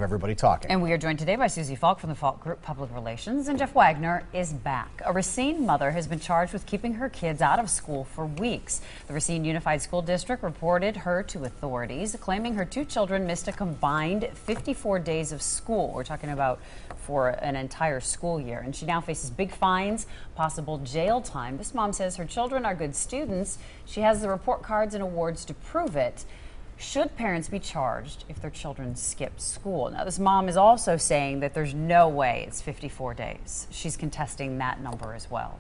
Everybody talking. And we are joined today by Susie Falk from the Falk Group Public Relations, and Jeff Wagner is back. A Racine mother has been charged with keeping her kids out of school for weeks. The Racine Unified School District reported her to authorities, claiming her two children missed a combined 54 days of school. We're talking about for an entire school year. And she now faces big fines, possible jail time. This mom says her children are good students. She has the report cards and awards to prove it. Should parents be charged if their children skip school? Now, this mom is also saying that there's no way it's 54 days. She's contesting that number as well.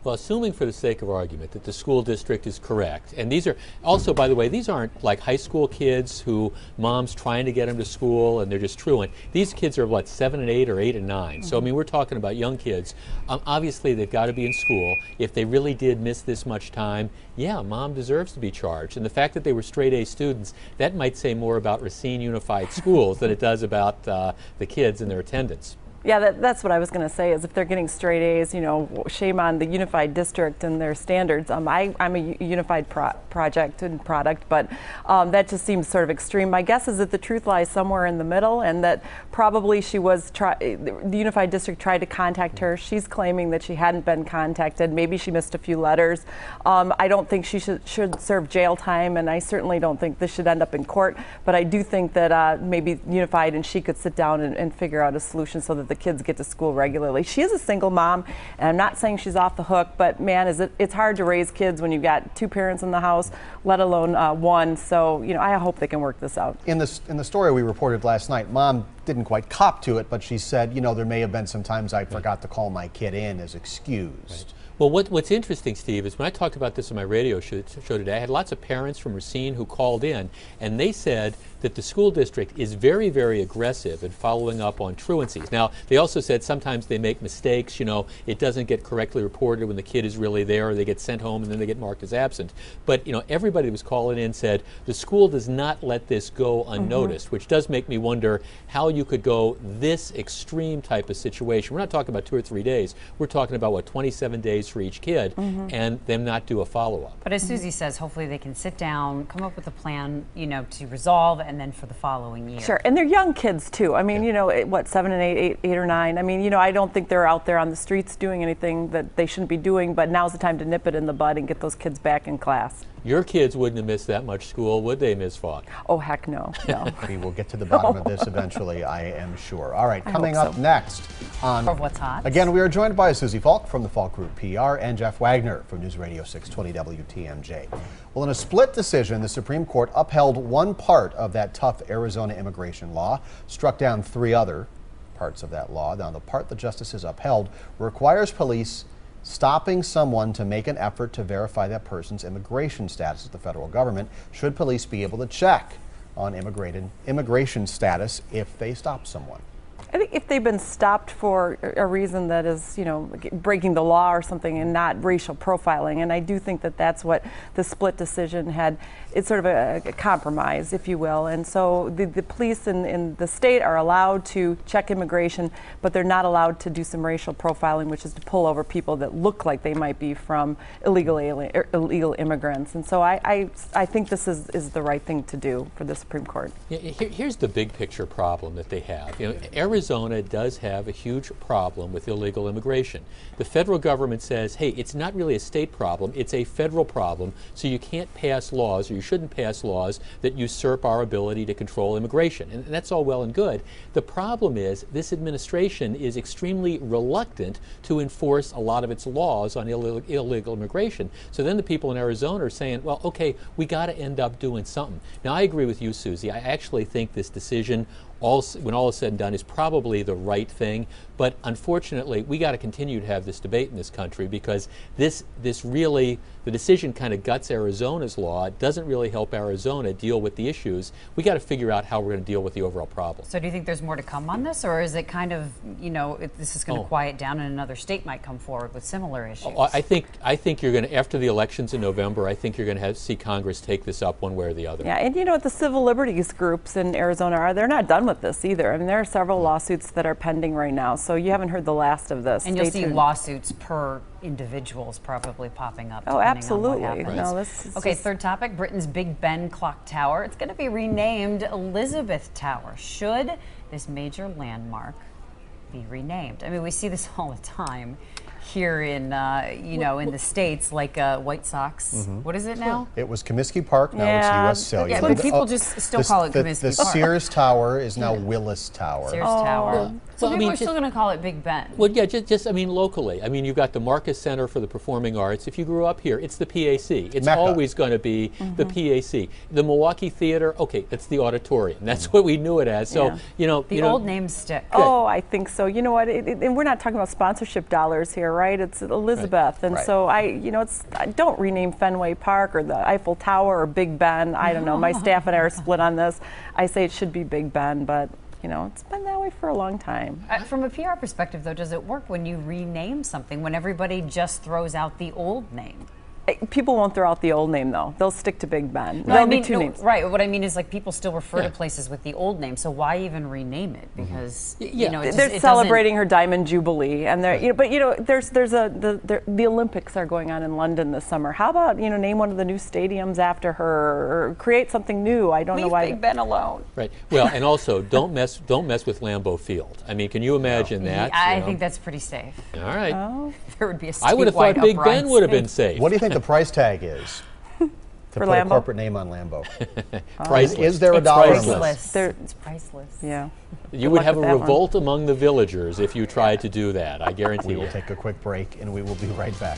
Well, assuming for the sake of argument that the school district is correct, and these are also, by the way, these aren't like high school kids who mom's trying to get them to school and they're just truant. These kids are what, 7 and 8 or 8 and 9. So I mean, we're talking about young kids. Obviously, they've got to be in school. If they really did miss this much time, yeah, mom deserves to be charged. And the fact that they were straight A students, that might say more about Racine Unified Schools than it does about the kids and their attendance. Yeah, that's what I was going to say, is if they're getting straight A's, you know, shame on the Unified District and their standards. I'm a Unified project and product, but that just seems sort of extreme. My guess is that the truth lies somewhere in the middle, and that probably the Unified District tried to contact her. She's claiming that she hadn't been contacted. Maybe she missed a few letters. I don't think she should serve jail time, and I certainly don't think this should end up in court, but I do think that maybe Unified and she could sit down and figure out a solution so that the kids get to school regularly. She is a single mom, and I'm not saying she's off the hook, but man, it's hard to raise kids when you've got two parents in the house, let alone one. So, you know, I hope they can work this out. In the story we reported last night, mom didn't quite cop to it, but she said, you know, there may have been some times I forgot to call my kid in as excused. Right. Well, what's interesting, Steve, is when I talked about this on my radio show today, I had lots of parents from Racine who called in, and they said that the school district is very, very aggressive in following up on truancies. Now, they also said sometimes they make mistakes. You know, it doesn't get correctly reported when the kid is really there, or they get sent home and then they get marked as absent. But, you know, everybody who was calling in said the school does not let this go unnoticed, which does make me wonder how you could go this extreme type of situation. We're not talking about 2 or 3 days. We're talking about, what, 27 days for each kid, and them not do a follow-up. But as Susie says, hopefully they can sit down, come up with a plan, you know, to resolve, and then for the following year. Sure, and they're young kids too. I mean, you know, what, 7 and 8 or 9. I mean, you know, I don't think they're out there on the streets doing anything that they shouldn't be doing, but now's the time to nip it in the bud and get those kids back in class. Your kids wouldn't have missed that much school, would they, Ms. Falk? Oh, heck no. We will get to the bottom of this eventually, I am sure. All right, coming up next on For What's Hot. Again, we are joined by Susie Falk from the Falk Group PR and Jeff Wagner from News Radio 620 WTMJ. Well, in a split decision, the Supreme Court upheld one part of that tough Arizona immigration law, struck down 3 other parts of that law. Now, the part the justices upheld requires police stopping someone to make an effort to verify that person's immigration status with the federal government. Should police be able to check on immigration status if they stop someone? I think if they've been stopped for a reason that is, you know, breaking the law or something and not racial profiling, and I do think that that's what the split decision had. It's sort of a compromise, if you will, and so the police in the state are allowed to check immigration, but they're not allowed to do some racial profiling, which is to pull over people that look like they might be from illegal immigrants. And so I think this is the right thing to do for the Supreme Court. Yeah, here's the big picture problem that they have. You know, Arizona does have a huge problem with illegal immigration. The federal government says, hey, it's not really a state problem, it's a federal problem, so you can't pass laws, or you shouldn't pass laws that usurp our ability to control immigration. And that's all well and good. The problem is this administration is extremely reluctant to enforce a lot of its laws on illegal immigration. So then the people in Arizona are saying, well, okay, we got to end up doing something. Now, I agree with you, Susie. I actually think this decision, when all is said and done, is probably the right thing. But unfortunately, we got to continue to have this debate in this country, because this really, the decision kind of guts Arizona's law. It doesn't really help Arizona deal with the issues. We got to figure out how we're going to deal with the overall problem. So do you think there's more to come on this, or is it kind of, you know, this is going to quiet down and another state might come forward with similar issues? I think you're going to, after the elections in November, I think you're going to see Congress take this up one way or the other. Yeah, and you know what, the civil liberties groups in Arizona they're not done with with this either. I mean, there are several lawsuits that are pending right now, so you haven't heard the last of this. And Stay you'll see tuned. lawsuits per individuals probably popping up. Oh, depending absolutely. On what happens. No, this is Okay, just- third topic, Britain's Big Ben clock tower. It's going to be renamed Elizabeth Tower. Should this major landmark be renamed? I mean, we see this all the time here in, you know, in the States, like White Sox. What is it now? It was Comiskey Park, now Yeah. it's U.S. Cellular. Yeah, but people just still call it Comiskey The Park. Sears Tower is now Willis Tower. Sears Tower. So Well, I people mean, are still going to call it Big Ben. Well, yeah, just I mean, locally. I mean, you've got the Marcus Center for the Performing Arts. If you grew up here, it's the PAC. It's Mecca. always going to be the PAC. The Milwaukee Theater, okay, it's the auditorium. That's what we knew it as. So, Yeah. you know, The old names stick. Oh, I think so. You know what? And we're not talking about sponsorship dollars here, right? It's Elizabeth, and Right. so I don't rename Fenway Park or the Eiffel Tower or Big Ben. I don't know. My staff and I are split on this. I say it should be Big Ben, but you know, it's been that way for a long time. From a PR perspective, though, does it work when you rename something, when everybody just throws out the old name? People won't throw out the old name though. They'll stick to Big Ben. No, There'll I mean, be two names. Right. What I mean is, like, people still refer Yeah. to places with the old name. So why even rename it? Because Yeah. you know, it They're it celebrating her Diamond Jubilee, and they're, you know, but you know, the Olympics are going on in London this summer. How about, you know, name one of the new stadiums after her, or create something new? I don't know Leave why. Big Ben alone. Right. Well, and also don't mess with Lambeau Field. I mean, can you imagine that? I you know? think that's pretty safe. All right. Oh. There would be a I would have thought statewide Big Ben would have uprising. been safe. What do you think the price tag is to For put Lambeau? a corporate name on Lambeau? Priceless. Is there a It's dollar priceless. amount? Priceless. It's priceless. Yeah. You Good would luck have a with that one. revolt among the villagers if you tried to do that. I guarantee We you. will take a quick break and we will be right back.